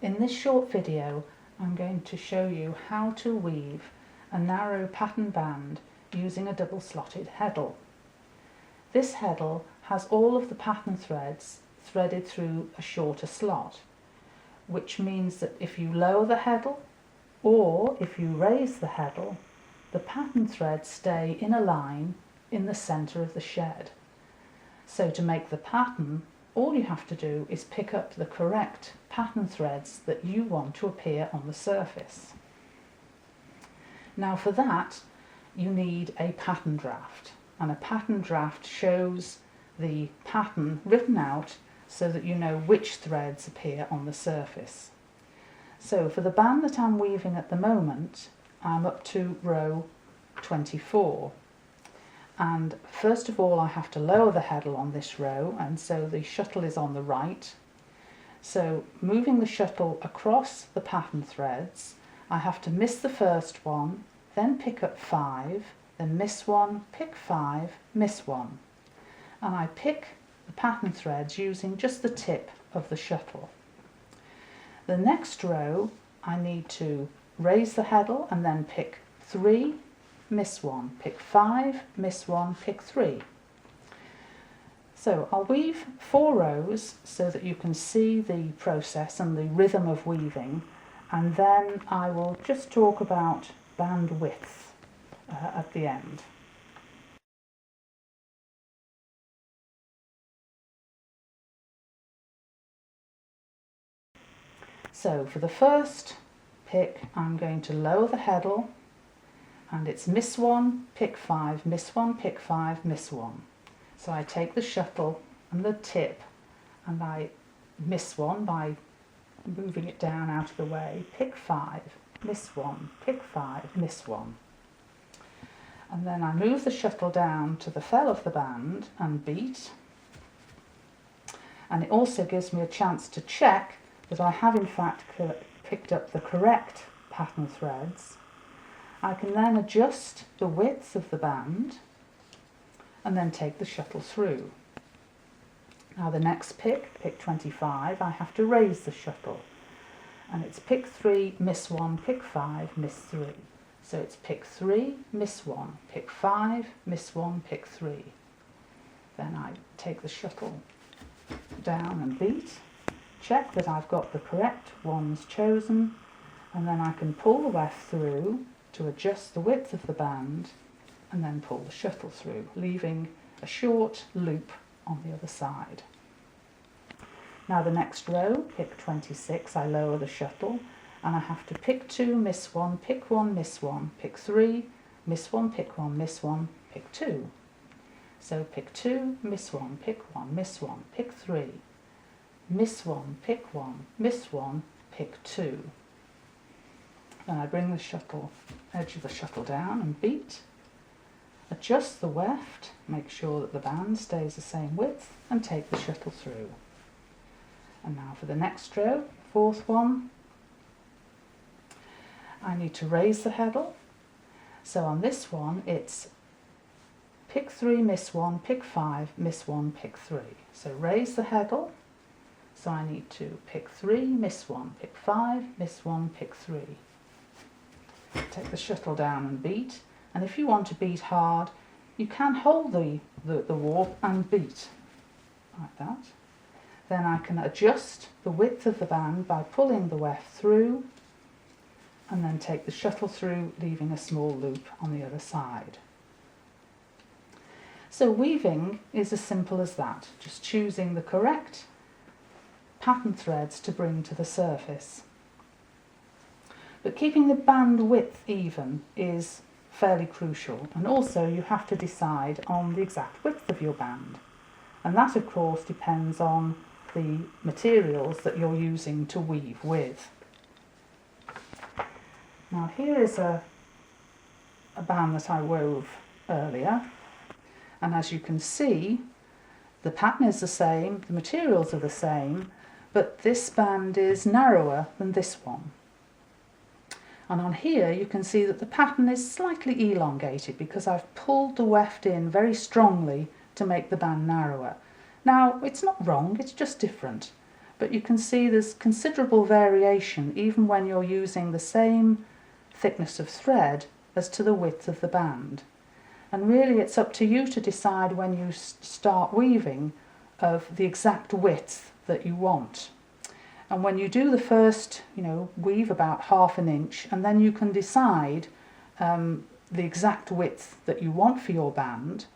In this short video, I'm going to show you how to weave a narrow pattern band using a double-slotted heddle. This heddle has all of the pattern threads threaded through a shorter slot, which means that if you lower the heddle or if you raise the heddle, the pattern threads stay in a line in the centre of the shed. So to make the pattern, all you have to do is pick up the correct pattern threads that you want to appear on the surface. Now for that, you need a pattern draft, and a pattern draft shows the pattern written out so that you know which threads appear on the surface. So for the band that I'm weaving at the moment, I'm up to row 24. And first of all I have to lower the heddle on this row, and so the shuttle is on the right. So moving the shuttle across the pattern threads, I have to miss the first one, then pick up 5, then miss one, pick 5, miss one. And I pick the pattern threads using just the tip of the shuttle. The next row I need to raise the heddle and then pick 3, miss one, pick 5, miss one, pick 3. So I'll weave 4 rows so that you can see the process and the rhythm of weaving, and then I will just talk about band width at the end. So for the first pick, I'm going to lower the heddle, and it's miss one, pick 5, miss one, pick 5, miss one. So I take the shuttle and the tip and I miss one by moving it down out of the way, pick 5, miss one, pick 5, miss one. And then I move the shuttle down to the fell of the band and beat. And it also gives me a chance to check that I have in fact picked up the correct pattern threads. I can then adjust the width of the band and then take the shuttle through. Now the next pick, pick 25, I have to raise the shuttle, and it's pick 3, miss 1, pick 5, miss 3. So it's pick 3, miss 1, pick 5, miss 1, pick 3. Then I take the shuttle down and beat, check that I've got the correct ones chosen, and then I can pull the weft through to adjust the width of the band and then pull the shuttle through, leaving a short loop on the other side. Now the next row, pick 26, I lower the shuttle and I have to pick 2, miss 1, pick 1, miss 1, pick 3, miss 1, pick 1, miss 1, pick 2. So pick 2, miss 1, pick 1, miss 1, pick 3, miss 1, pick 1, miss 1, pick 2. Then I bring the shuttle, edge of the shuttle down and beat, adjust the weft, make sure that the band stays the same width, and take the shuttle through. And now for the next row, 4th one, I need to raise the heddle. So on this one it's pick 3, miss 1, pick 5, miss 1, pick 3. So raise the heddle, so I need to pick 3, miss 1, pick 5, miss 1, pick 3. Take the shuttle down and beat, and if you want to beat hard you can hold the warp and beat like that. Then I can adjust the width of the band by pulling the weft through and then take the shuttle through, leaving a small loop on the other side. So weaving is as simple as that, just choosing the correct pattern threads to bring to the surface. But keeping the band width even is fairly crucial, and also you have to decide on the exact width of your band, and that of course depends on the materials that you're using to weave with. Now here is a band that I wove earlier, and as you can see the pattern is the same, the materials are the same, but this band is narrower than this one. And on here you can see that the pattern is slightly elongated because I've pulled the weft in very strongly to make the band narrower. Now it's not wrong, it's just different. but you can see there's considerable variation even when you're using the same thickness of thread as to the width of the band. And really it's up to you to decide when you start weaving of the exact width that you want. And when you do the first, weave about 1/2 inch, and then you can decide the exact width that you want for your band.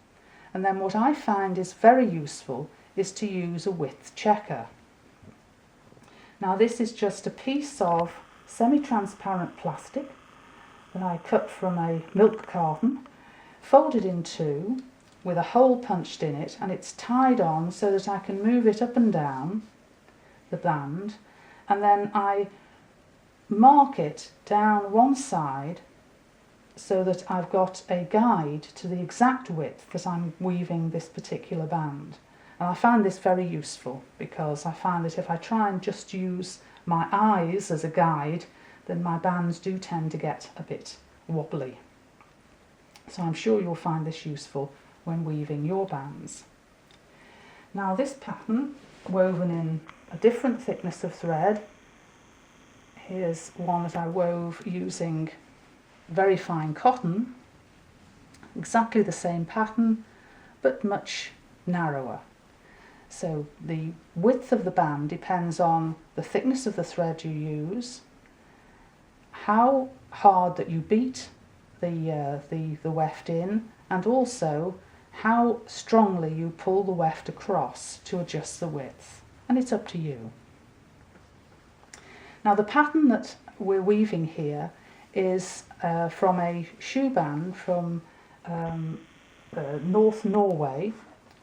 And then what I find is very useful is to use a width checker. Now this is just a piece of semi-transparent plastic that I cut from a milk carton, folded in two with a hole punched in it, and it's tied on so that I can move it up and down the band, and then I mark it down one side so that I've got a guide to the exact width that I'm weaving this particular band. And I find this very useful because I find that if I try and just use my eyes as a guide, then my bands do tend to get a bit wobbly. So I'm sure you'll find this useful when weaving your bands. Now this pattern, woven in a different thickness of thread, here's one that I wove using very fine cotton, exactly the same pattern but much narrower. So the width of the band depends on the thickness of the thread you use, how hard that you beat the weft in, and also how strongly you pull the weft across to adjust the width, and it's up to you. Now the pattern that we're weaving here is from a shoe band from North Norway,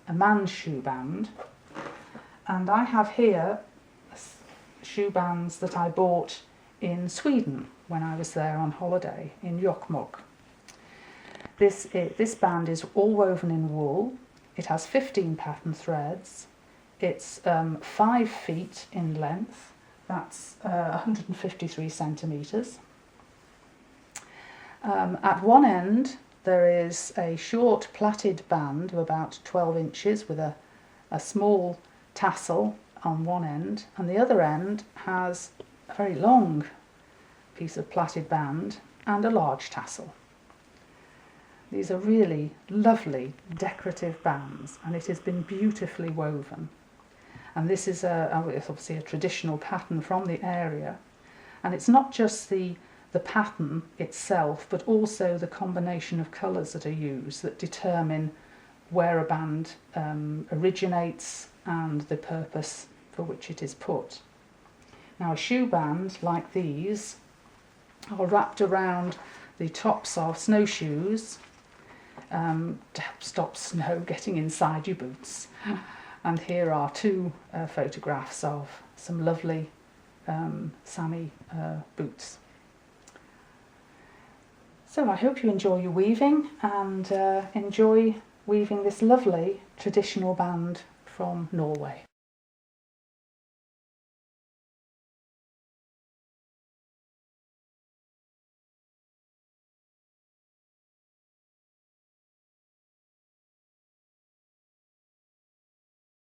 a man's shoe band, and I have here shoe bands that I bought in Sweden when I was there on holiday in Jokkmokk. This band is all woven in wool. It has 15 pattern threads. It's 5 feet in length. That's 153 centimetres. At one end there is a short plaited band of about 12 inches with a small tassel on one end, and the other end has a very long piece of plaited band and a large tassel. These are really lovely decorative bands, and it has been beautifully woven. And this is obviously a traditional pattern from the area, and it's not just the pattern itself, but also the combination of colours that are used that determine where a band originates and the purpose for which it is put. Now a shoe band like these are wrapped around the tops of snowshoes to help stop snow getting inside your boots. And here are two photographs of some lovely Sámi boots. So I hope you enjoy your weaving and enjoy weaving this lovely traditional band from Norway.